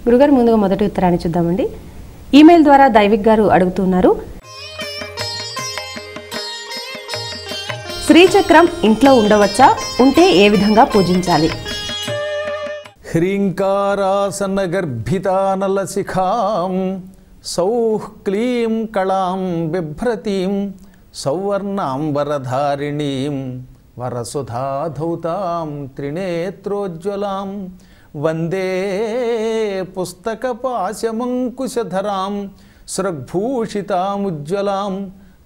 గురుగారు ముందుగా మొదటి ఉత్తరాన్ని చూద్దామండి. ఈమెయిల్ ద్వారా దైవిక్ గారు అడుగుతున్నారు, శ్రీచక్రం ఇంట్లో ఉండవచ్చా? ఉంటే ఏ విధంగా పూజించాలి? హ్రీంకారాసన గర్భితానలశిఖాం సౌః క్లీం కళాం బిభ్రతీం సౌవర్ణాం వరధారిణీం వరసుధాధౌతాం త్రినేత్రోజ్వలాం వందే పుస్తకపాశమంకుశధరాం స్రగ్భూషితాముజ్వలాం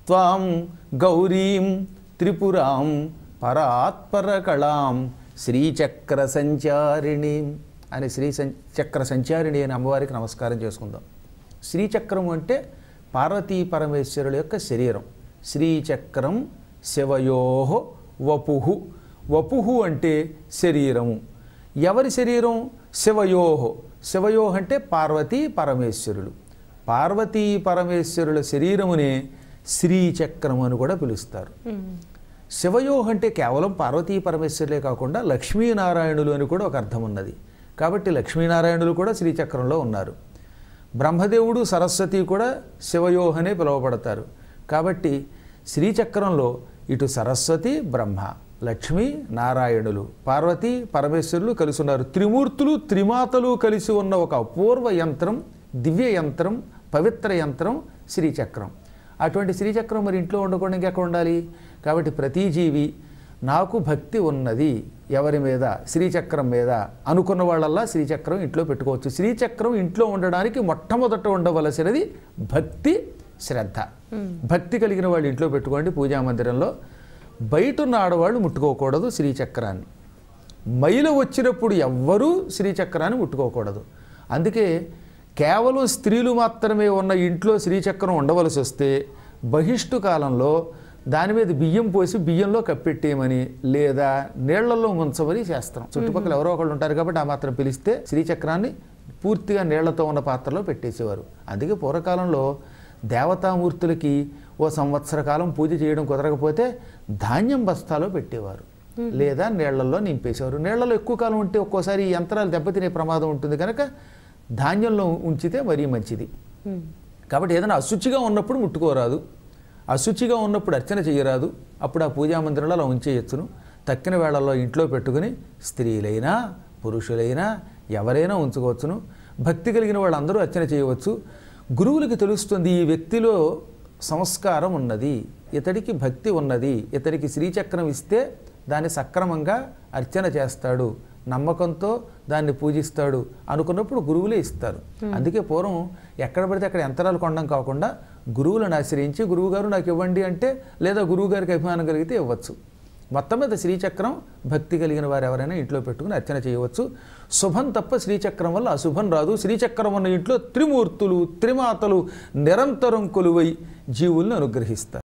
త్వాం గౌరీం త్రిపురాం పరాత్పరకళాం శ్రీచక్ర సంచారిణి అని శ్రీచక్ర సంచారిణి అని అమ్మవారికి నమస్కారం చేసుకుందాం. శ్రీచక్రం అంటే పార్వతీ పరమేశ్వరుల యొక్క శరీరం. శ్రీచక్రం శివయోః వపుః. వపుః అంటే శరీరము. ఎవరి శరీరం? శివయోః. శివయోః అంటే పార్వతీ పరమేశ్వరులు. పార్వతీ పరమేశ్వరుల శరీరమునే శ్రీచక్రం అని కూడా పిలుస్తారు. శివయోః అంటే కేవలం పార్వతీ పరమేశ్వరులే కాకుండా లక్ష్మీనారాయణులు అని కూడా ఒక అర్థం ఉన్నది. కాబట్టి లక్ష్మీనారాయణులు కూడా శ్రీచక్రంలో ఉన్నారు. బ్రహ్మదేవుడు సరస్వతి కూడా శివయోః అనే పిలువబడతారు. కాబట్టి శ్రీచక్రంలో ఇటు సరస్వతి బ్రహ్మ, లక్ష్మీ నారాయణులు, పార్వతీ పరమేశ్వరులు కలిసి ఉన్నారు. త్రిమూర్తులు త్రిమాతలు కలిసి ఉన్న ఒక అపూర్వ యంత్రం, దివ్య యంత్రం, పవిత్ర యంత్రం శ్రీచక్రం. అటువంటి శ్రీచక్రం మరి ఇంట్లో ఉండకుండా ఇంకెక్కడ ఉండాలి? కాబట్టి ప్రతి జీవి నాకు భక్తి ఉన్నది ఎవరి మీద? శ్రీచక్రం మీద అనుకున్న వాళ్ళల్లా శ్రీచక్రం ఇంట్లో పెట్టుకోవచ్చు. శ్రీచక్రం ఇంట్లో ఉండడానికి మొట్టమొదట ఉండవలసినది భక్తి, శ్రద్ధ. భక్తి కలిగిన వాళ్ళు ఇంట్లో పెట్టుకోండి పూజా మందిరంలో. బయట ఉన్న ఆడవాళ్ళు ముట్టుకోకూడదు శ్రీచక్రాన్ని. మైల వచ్చినప్పుడు ఎవ్వరూ శ్రీచక్రాన్ని ముట్టుకోకూడదు. అందుకే కేవలం స్త్రీలు మాత్రమే ఉన్న ఇంట్లో శ్రీచక్రం ఉండవలసి వస్తే బహిష్టు కాలంలో దాని మీద బియ్యం పోసి బియ్యంలో కప్పెట్టేయమని లేదా నీళ్లలో ముంచమని చేస్తాం. చుట్టుపక్కల ఎవరో ఒకళ్ళు ఉంటారు కాబట్టి ఆ మాత్రం పిలిస్తే శ్రీచక్రాన్ని పూర్తిగా నీళ్లతో ఉన్న పాత్రలో పెట్టేసేవారు. అందుకే పూర్వకాలంలో దేవతామూర్తులకి ఓ సంవత్సర కాలం పూజ చేయడం కుదరకపోతే ధాన్యం బస్తాలో పెట్టేవారు లేదా నీళ్లలో నింపేసేవారు. నీళ్లలో ఎక్కువ కాలం ఉంటే ఒక్కోసారి ఈ యంత్రాలు దెబ్బతినే ప్రమాదం ఉంటుంది కనుక ధాన్యంలో ఉంచితే మరీ మంచిది. కాబట్టి ఏదైనా అశుచిగా ఉన్నప్పుడు ముట్టుకోరాదు, అశుచిగా ఉన్నప్పుడు అర్చన చేయరాదు. అప్పుడు ఆ పూజా మందిరంలో అలా ఉంచేయచ్చును. తక్కిన వేళల్లో ఇంట్లో పెట్టుకుని స్త్రీలైనా పురుషులైనా ఎవరైనా ఉంచుకోవచ్చును. భక్తి కలిగిన వాళ్ళందరూ అర్చన చేయవచ్చు. గురువులకి తెలుస్తుంది ఈ వ్యక్తిలో సంస్కారం ఉన్నది, ఇతడికి భక్తి ఉన్నది, ఇతడికి శ్రీచక్రం ఇస్తే దాన్ని సక్రమంగా అర్చన చేస్తాడు, నమ్మకంతో దాన్ని పూజిస్తాడు అనుకున్నప్పుడు గురువులే ఇస్తారు. అందుకే పూర్వం ఎక్కడ పడితే అక్కడ యంత్రాలు కొనడం కాకుండా గురువులను ఆశ్రయించి గురువుగారు నాకు ఇవ్వండి అంటే లేదా గురువుగారికి అభిమానం కలిగితే ఇవ్వచ్చు. మొత్తం మీద శ్రీచక్రం భక్తి కలిగిన వారు ఎవరైనా ఇంట్లో పెట్టుకుని అర్చన చేయవచ్చు. శుభం తప్ప శ్రీచక్రం వల్ల అశుభం రాదు. శ్రీచక్రం ఉన్న ఇంట్లో త్రిమూర్తులు త్రిమాతలు నిరంతరం కొలువై జీవుల్ని అనుగ్రహిస్తారు.